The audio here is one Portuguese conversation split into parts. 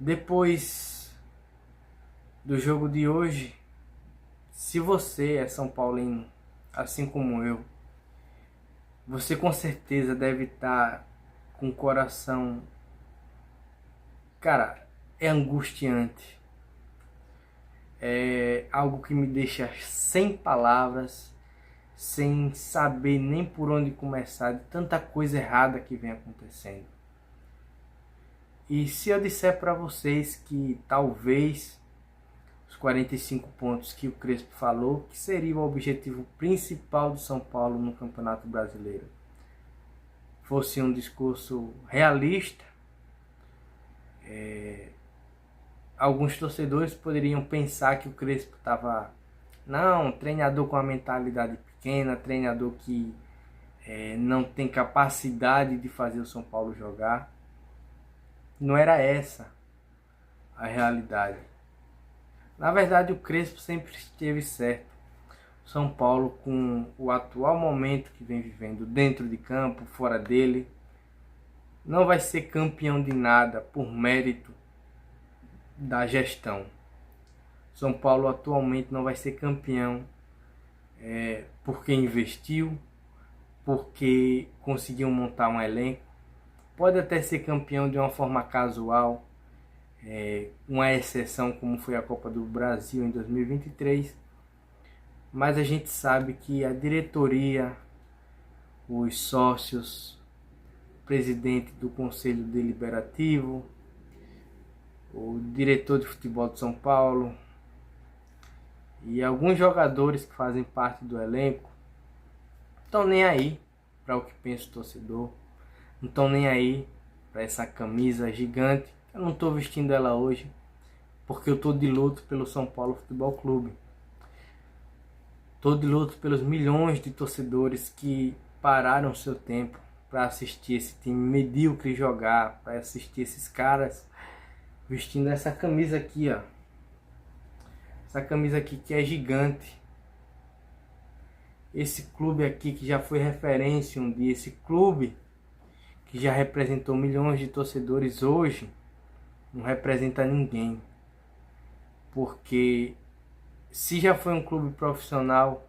Depois do jogo de hoje, se você é São Paulino, assim como eu, você com certeza deve estar com o coração... Cara, é angustiante. É algo que me deixa sem palavras, sem saber nem por onde começar, de tanta coisa errada que vem acontecendo. E se eu disser para vocês que talvez os 45 pontos que o Crespo falou, que seria o objetivo principal do São Paulo no Campeonato Brasileiro, fosse um discurso realista, alguns torcedores poderiam pensar que o Crespo estava... Não, treinador com a mentalidade pequena, treinador que não tem capacidade de fazer o São Paulo jogar. Não era essa a realidade. Na verdade, o Crespo sempre esteve certo. São Paulo, com o atual momento que vem vivendo dentro de campo, fora dele, não vai ser campeão de nada por mérito da gestão. São Paulo atualmente não vai ser campeão porque investiu, porque conseguiu montar um elenco. Pode até ser campeão de uma forma casual, uma exceção como foi a Copa do Brasil em 2023, mas a gente sabe que a diretoria, os sócios, o presidente do Conselho Deliberativo, o diretor de futebol de São Paulo e alguns jogadores que fazem parte do elenco estão nem aí para o que pensa o torcedor, não estão nem aí para essa camisa gigante. Eu não estou vestindo ela hoje porque eu estou de luto pelo São Paulo Futebol Clube. Estou de luto pelos milhões de torcedores que pararam seu tempo para assistir esse time medíocre jogar, para assistir esses caras vestindo essa camisa aqui, ó. Essa camisa aqui que é gigante. Esse clube aqui que já foi referência um dia, esse clube que já representou milhões de torcedores, hoje não representa ninguém. Porque se já foi um clube profissional,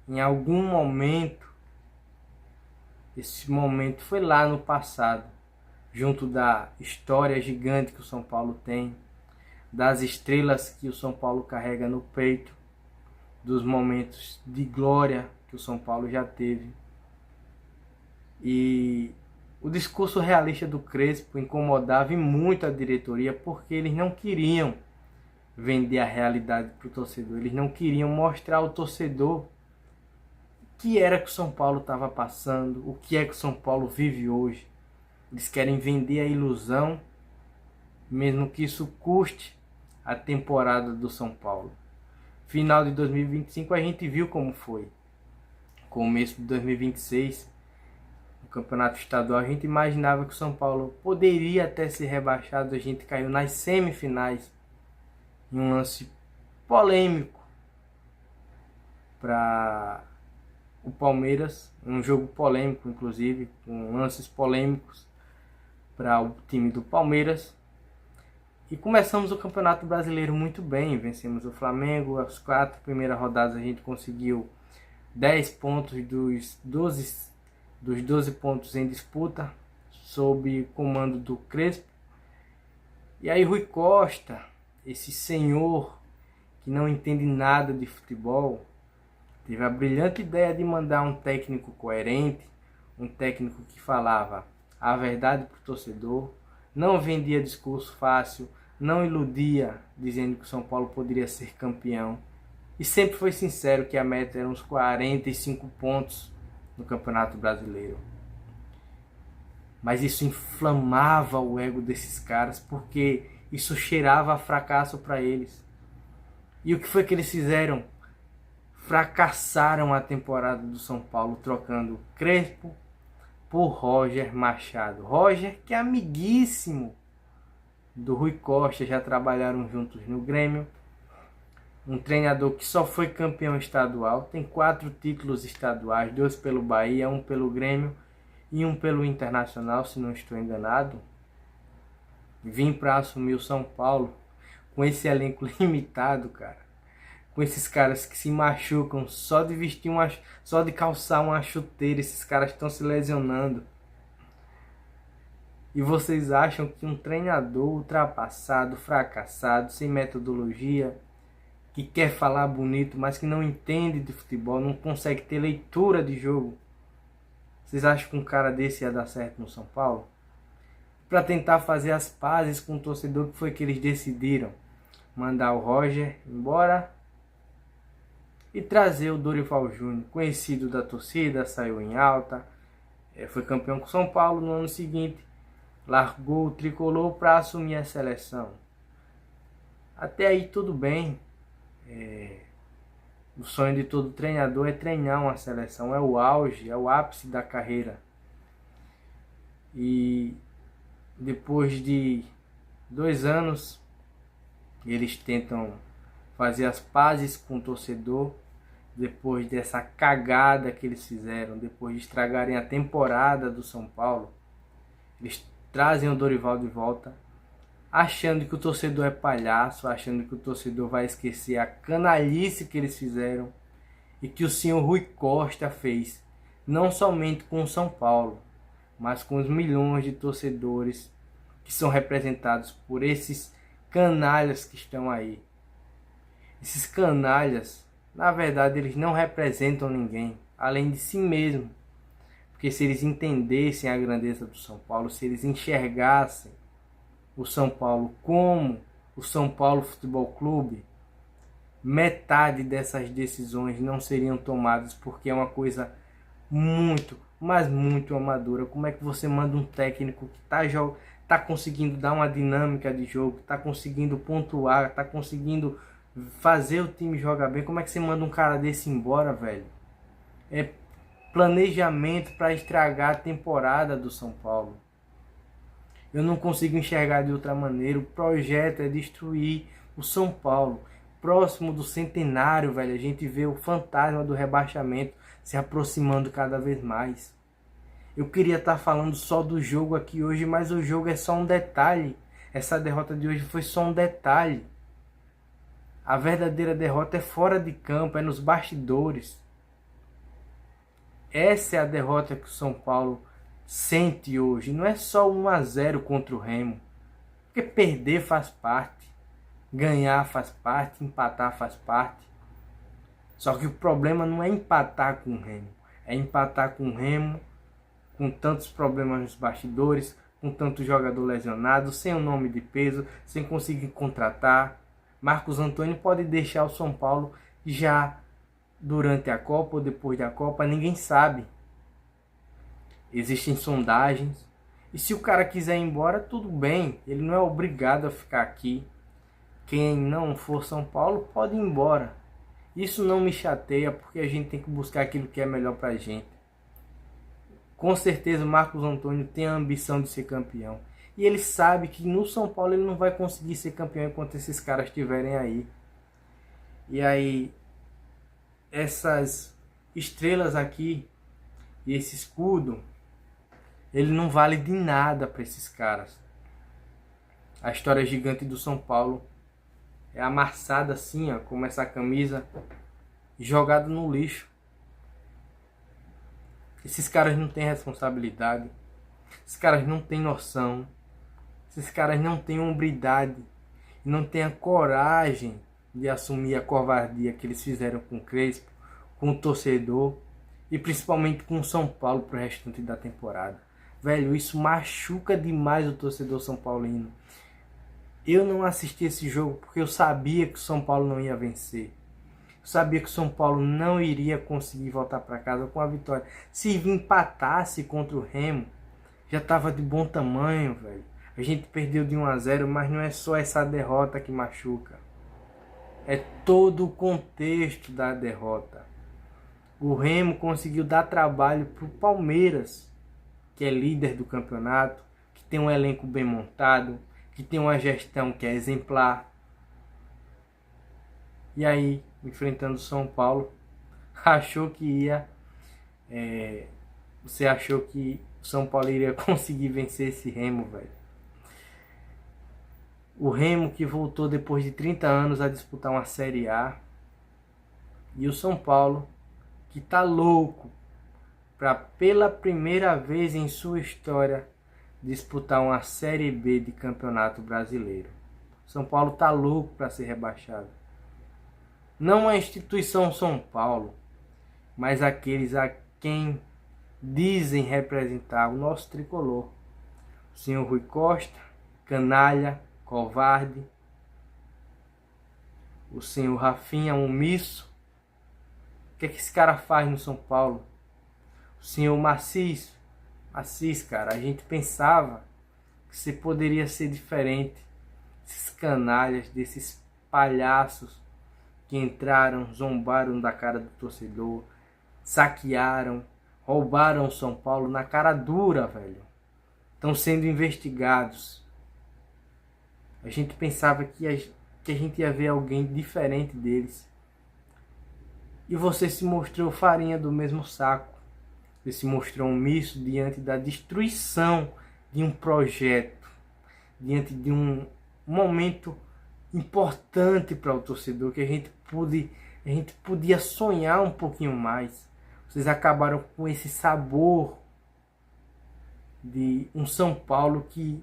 em algum momento, esse momento foi lá no passado, junto da história gigante que o São Paulo tem, das estrelas que o São Paulo carrega no peito, dos momentos de glória que o São Paulo já teve. E o discurso realista do Crespo incomodava muito a diretoria, porque eles não queriam vender a realidade para o torcedor, eles não queriam mostrar ao torcedor o que era que o São Paulo estava passando, o que é que o São Paulo vive hoje. Eles querem vender a ilusão, mesmo que isso custe a temporada do São Paulo. Final de 2025 a gente viu como foi. Começo de 2026, no Campeonato Estadual, a gente imaginava que o São Paulo poderia até ser rebaixado. A gente caiu nas semifinais em um lance polêmico para o Palmeiras, um jogo polêmico inclusive, com lances polêmicos para o time do Palmeiras. E começamos o Campeonato Brasileiro muito bem, vencemos o Flamengo. As 4 primeiras rodadas a gente conseguiu 10 pontos dos 12 pontos em disputa, sob comando do Crespo. E aí Rui Costa, esse senhor que não entende nada de futebol, teve a brilhante ideia de mandar um técnico coerente, um técnico que falava a verdade para o torcedor, não vendia discurso fácil, não iludia dizendo que o São Paulo poderia ser campeão, e sempre foi sincero que a meta era uns 45 pontos no Campeonato Brasileiro. Mas isso inflamava o ego desses caras, porque isso cheirava a fracasso para eles. E o que foi que eles fizeram? Fracassaram a temporada do São Paulo, trocando Crespo por Roger Machado. Roger, que é amiguíssimo do Rui Costa, já trabalharam juntos no Grêmio. Um treinador que só foi campeão estadual, tem 4 títulos estaduais, 2 pelo Bahia, 1 pelo Grêmio e 1 pelo Internacional, se não estou enganado. vir para assumir o São Paulo com esse elenco limitado, cara. Com esses caras que se machucam só de vestir só de calçar uma chuteira, esses caras estão se lesionando. E vocês acham que um treinador ultrapassado, fracassado, sem metodologia, que quer falar bonito, mas que não entende de futebol, não consegue ter leitura de jogo, vocês acham que um cara desse ia dar certo no São Paulo? Para tentar fazer as pazes com o torcedor, que foi que eles decidiram mandar o Roger embora e trazer o Dorival Júnior, conhecido da torcida, saiu em alta, foi campeão com o São Paulo no ano seguinte, largou o tricolor para assumir a seleção. Até aí tudo bem. O sonho de todo treinador é treinar uma seleção, é o auge, é o ápice da carreira. E depois de 2 anos, eles tentam fazer as pazes com o torcedor, depois dessa cagada que eles fizeram, depois de estragarem a temporada do São Paulo. Eles trazem o Dorival de volta, achando que o torcedor é palhaço, achando que o torcedor vai esquecer a canalice que eles fizeram e que o senhor Rui Costa fez, não somente com o São Paulo, mas com os milhões de torcedores que são representados por esses canalhas que estão aí. Esses canalhas, na verdade, eles não representam ninguém, além de si mesmo. Porque se eles entendessem a grandeza do São Paulo, se eles enxergassem o São Paulo como o São Paulo Futebol Clube, metade dessas decisões não seriam tomadas, porque é uma coisa muito, mas muito amadora. Como é que você manda um técnico que tá conseguindo dar uma dinâmica de jogo, tá conseguindo pontuar, tá conseguindo fazer o time jogar bem, como é que você manda um cara desse embora, velho? É planejamento para estragar a temporada do São Paulo. Eu não consigo enxergar de outra maneira. O projeto é destruir o São Paulo. Próximo do centenário, velho, a gente vê o fantasma do rebaixamento se aproximando cada vez mais. Eu queria estar falando só do jogo aqui hoje, mas o jogo é só um detalhe. Essa derrota de hoje foi só um detalhe. A verdadeira derrota é fora de campo, é nos bastidores. Essa é a derrota que o São Paulo sente hoje. Não é só 1-0 contra o Remo. Porque perder faz parte. Ganhar faz parte. Empatar faz parte. Só que o problema não é empatar com o Remo. É empatar com o Remo com tantos problemas nos bastidores, com tanto jogador lesionado, sem o nome de peso, sem conseguir contratar. Marcos Antônio pode deixar o São Paulo já durante a Copa ou depois da Copa, ninguém sabe. Existem sondagens. E se o cara quiser ir embora, tudo bem. Ele não é obrigado a ficar aqui. Quem não for São Paulo pode ir embora. Isso não me chateia, porque a gente tem que buscar aquilo que é melhor pra gente. Com certeza o Marcos Antônio tem a ambição de ser campeão. E ele sabe que no São Paulo ele não vai conseguir ser campeão enquanto esses caras estiverem aí. E aí, essas estrelas aqui e esse escudo, ele não vale de nada para esses caras. A história gigante do São Paulo é amassada assim, ó, como essa camisa, jogada no lixo. Esses caras não têm responsabilidade. Esses caras não têm noção. Esses caras não têm hombridade. Não têm a coragem de assumir a covardia que eles fizeram com o Crespo, com o torcedor e principalmente com o São Paulo pro restante da temporada. Velho, isso machuca demais o torcedor são paulino. Eu não assisti esse jogo porque eu sabia que o São Paulo não ia vencer. Eu sabia que o São Paulo não iria conseguir voltar para casa com a vitória. Se empatasse contra o Remo, já estava de bom tamanho, velho. A gente perdeu de 1-0, mas não é só essa derrota que machuca. É todo o contexto da derrota. O Remo conseguiu dar trabalho para o Palmeiras, que é líder do campeonato, que tem um elenco bem montado, que tem uma gestão que é exemplar. E aí, enfrentando o São Paulo, achou que ia... você achou que o São Paulo iria conseguir vencer esse Remo, velho. O Remo, que voltou depois de 30 anos a disputar uma Série A. E o São Paulo, que tá louco para pela primeira vez em sua história disputar uma Série B de Campeonato Brasileiro. São Paulo tá louco para ser rebaixado. Não a instituição São Paulo, mas aqueles a quem dizem representar o nosso tricolor. O senhor Rui Costa, canalha, covarde. O senhor Rafinha, omisso. O que é que esse cara faz no São Paulo? O senhor Assis, cara, a gente pensava que você poderia ser diferente. Esses canalhas, desses palhaços que entraram, zombaram da cara do torcedor, saquearam, roubaram o São Paulo na cara dura, velho. Estão sendo investigados. A gente pensava que a gente ia ver alguém diferente deles. E você se mostrou farinha do mesmo saco. Você se mostrou omisso diante da destruição de um projeto, diante de um momento importante para o torcedor, que a gente podia sonhar um pouquinho mais. Vocês acabaram com esse sabor de um São Paulo que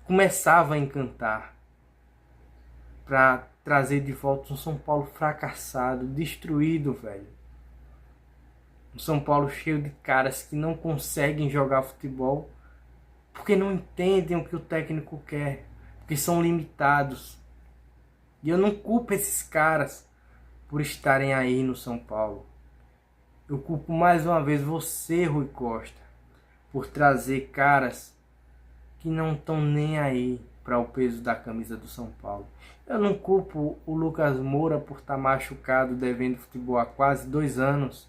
começava a encantar, para trazer de volta um São Paulo fracassado, destruído, velho. Um São Paulo cheio de caras que não conseguem jogar futebol porque não entendem o que o técnico quer, porque são limitados. E eu não culpo esses caras por estarem aí no São Paulo. Eu culpo mais uma vez você, Rui Costa, por trazer caras que não estão nem aí para o peso da camisa do São Paulo. Eu não culpo o Lucas Moura por estar machucado, devendo futebol há quase 2 anos,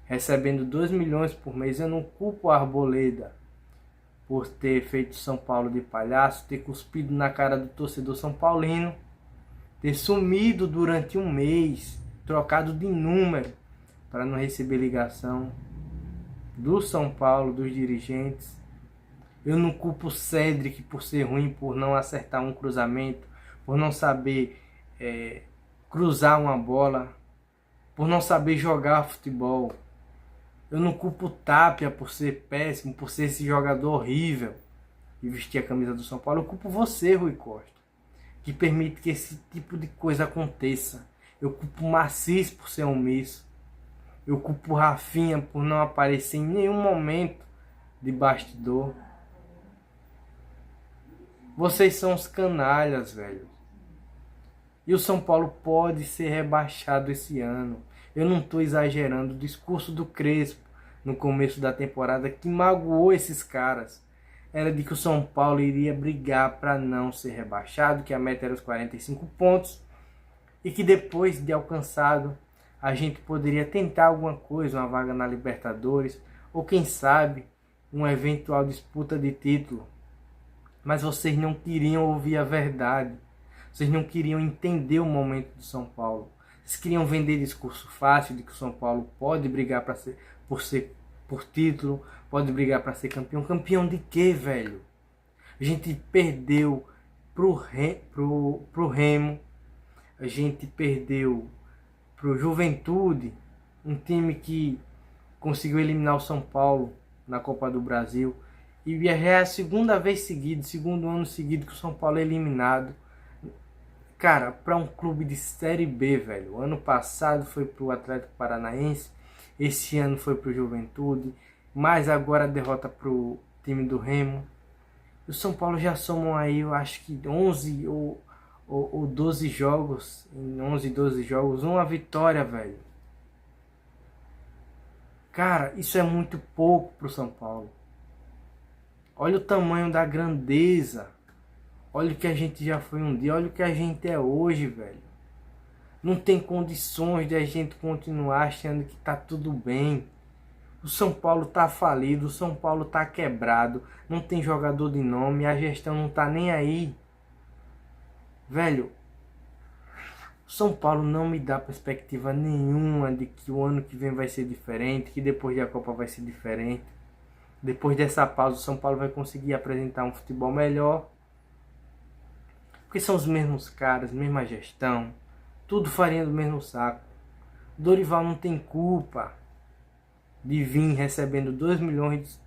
recebendo 2 milhões por mês. Eu não culpo o Arboleda por ter feito São Paulo de palhaço, ter cuspido na cara do torcedor são paulino, ter sumido durante um mês, trocado de número para não receber ligação do São Paulo, dos dirigentes. Eu não culpo o Cédric por ser ruim, por não acertar um cruzamento, por não saber cruzar uma bola, por não saber jogar futebol. Eu não culpo o Tapia por ser péssimo, por ser esse jogador horrível e vestir a camisa do São Paulo. Eu culpo você, Rui Costa, que permite que esse tipo de coisa aconteça. Eu culpo o Macis por ser omisso. Eu culpo o Rafinha por não aparecer em nenhum momento de bastidor. Vocês são os canalhas, velho. E o São Paulo pode ser rebaixado esse ano. Eu não estou exagerando. O discurso do Crespo no começo da temporada, que magoou esses caras, era de que o São Paulo iria brigar para não ser rebaixado, que a meta era os 45 pontos, e que depois de alcançado, a gente poderia tentar alguma coisa, uma vaga na Libertadores, ou quem sabe, uma eventual disputa de título. Mas vocês não queriam ouvir a verdade. Vocês não queriam entender o momento do São Paulo. Vocês queriam vender discurso fácil de que o São Paulo pode brigar por título, pode brigar para ser campeão. Campeão de quê, velho? A gente perdeu pro Remo, a gente perdeu pro Juventude, um time que conseguiu eliminar o São Paulo na Copa do Brasil. E é a segunda vez seguida, segundo ano seguido que o São Paulo é eliminado. Cara, para um clube de Série B, velho. Ano passado foi pro Atlético Paranaense, esse ano foi pro Juventude, mas agora a derrota pro time do Remo. E o São Paulo já somam aí, eu acho que 11 ou 12 jogos, em 11, 12 jogos, uma vitória, velho. Cara, isso é muito pouco pro São Paulo. Olha o tamanho da grandeza. Olha o que a gente já foi um dia. Olha o que a gente é hoje, velho. Não tem condições de a gente continuar achando que tá tudo bem. O São Paulo tá falido. O São Paulo tá quebrado. Não tem jogador de nome. A gestão não tá nem aí. Velho, o São Paulo não me dá perspectiva nenhuma de que o ano que vem vai ser diferente. Que depois da Copa vai ser diferente. Depois dessa pausa, o São Paulo vai conseguir apresentar um futebol melhor. Porque são os mesmos caras, mesma gestão, tudo farinha do mesmo saco. Dorival não tem culpa de vir recebendo 2 milhões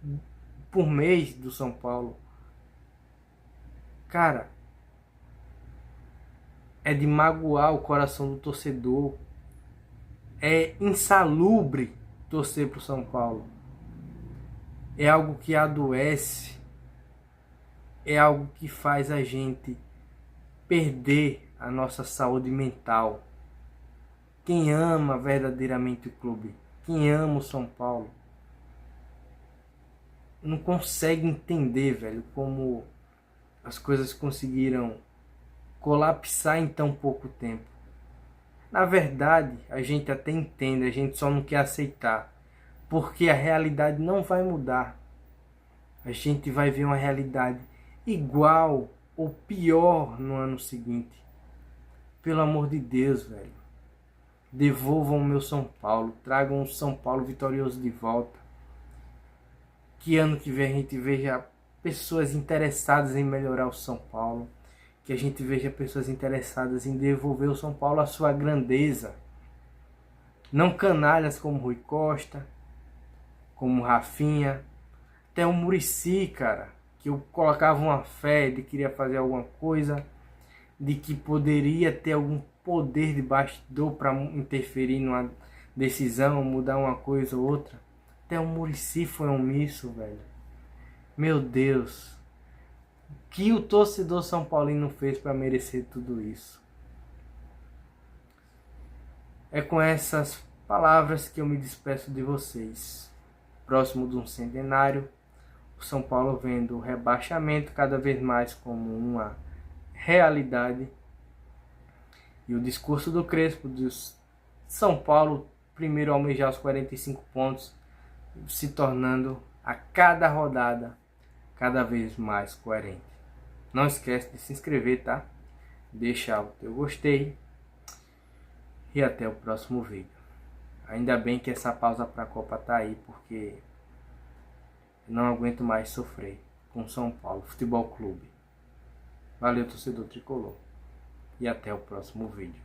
por mês do São Paulo. Cara, é de magoar o coração do torcedor. É insalubre torcer pro São Paulo. É algo que adoece. É algo que faz a gente perder a nossa saúde mental. Quem ama verdadeiramente o clube, quem ama o São Paulo, não consegue entender, velho, como as coisas conseguiram colapsar em tão pouco tempo. Na verdade, a gente até entende, a gente só não quer aceitar, porque a realidade não vai mudar. A gente vai ver uma realidade igual ou pior no ano seguinte. Pelo amor de Deus, velho. Devolvam o meu São Paulo. Tragam o São Paulo vitorioso de volta. Que ano que vem a gente veja pessoas interessadas em melhorar o São Paulo. Que a gente veja pessoas interessadas em devolver o São Paulo à sua grandeza. Não canalhas como Rui Costa, como Rafinha. Até o Muricy, cara. Que eu colocava uma fé de que queria fazer alguma coisa, de que poderia ter algum poder de bastidor para interferir numa decisão, mudar uma coisa ou outra. Até o Muricy foi omisso, velho. Meu Deus. O que o torcedor São Paulino fez para merecer tudo isso? É com essas palavras que eu me despeço de vocês. Próximo de um centenário, o São Paulo vendo o rebaixamento cada vez mais como uma realidade. E o discurso do Crespo de São Paulo, primeiro almejar os 45 pontos, se tornando a cada rodada cada vez mais coerente. Não esquece de se inscrever, tá? Deixar o teu gostei. E até o próximo vídeo. Ainda bem que essa pausa para a Copa tá aí, porque eu não aguento mais sofrer com São Paulo Futebol Clube. Valeu, torcedor tricolor. E até o próximo vídeo.